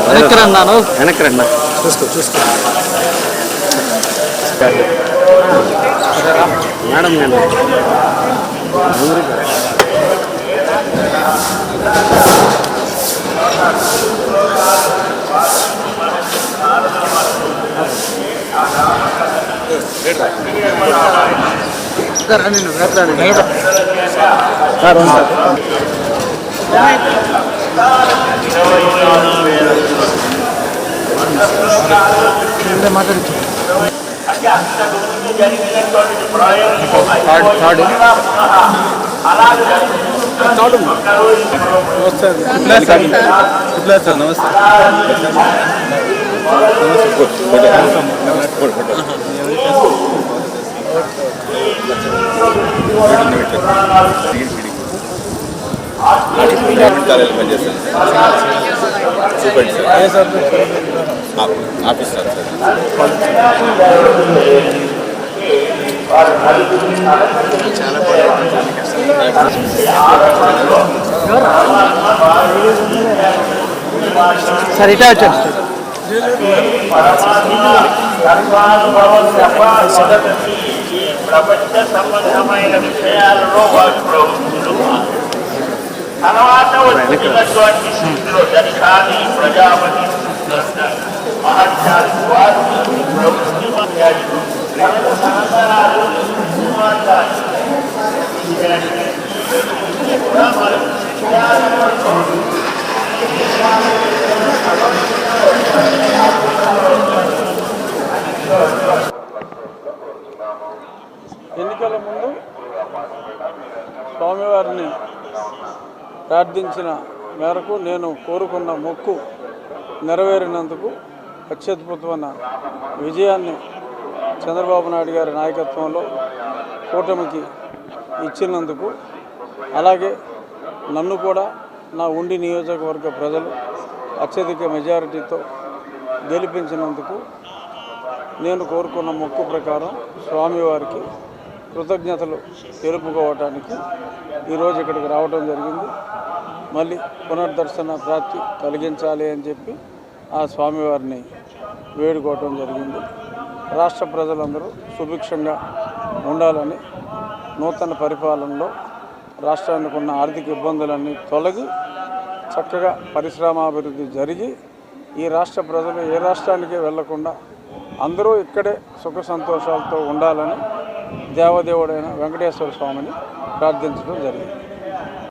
వెనక్కిరన్నాను వెనక్కిరన్నా చూసుకో మేడం నేను మాట్లాడుతూ నమస్తే కార్యాలయం పనిచేస్తాను ఆఫీస్ సార్ సార్ ఇటా వచ్చారు ప్రపంచ సంబంధమైన విషయాలలో వారు తర్వాత వచ్చినటువంటి స్థితిలో దర్శాన్ని ప్రజాపతి మహత్యాలు వారు ఎన్నికల ముందు స్వామివారిని ప్రార్థించిన మేరకు నేను కోరుకున్న మొక్కు నెరవేరినందుకు అత్యద్భుతమైన విజయాన్ని చంద్రబాబు నాయుడు గారి నాయకత్వంలో కూటమికి ఇచ్చినందుకు, అలాగే నన్ను కూడా నా ఉండి నియోజకవర్గ ప్రజలు అత్యధిక మెజారిటీతో గెలిపించినందుకు నేను కోరుకున్న మొక్కు ప్రకారం స్వామివారికి కృతజ్ఞతలు తెలుపుకోవటానికి ఈరోజు ఇక్కడికి రావడం జరిగింది. మళ్ళీ పునర్దర్శన ప్రాప్తి కలిగించాలి అని చెప్పి ఆ స్వామివారిని వేడుకోవటం జరిగింది. రాష్ట్ర ప్రజలందరూ సుభిక్షంగా ఉండాలని, నూతన పరిపాలనలో రాష్ట్రానికి ఉన్న ఆర్థిక ఇబ్బందులన్నీ తొలగి చక్కగా పరిశ్రమాభివృద్ధి జరిగి ఈ రాష్ట్ర ప్రజలు ఏ రాష్ట్రానికి వెళ్లకుండా అందరూ ఇక్కడే సుఖ సంతోషాలతో ఉండాలని దేవదేవుడైన వెంకటేశ్వర స్వామిని ప్రార్థించడం జరిగింది.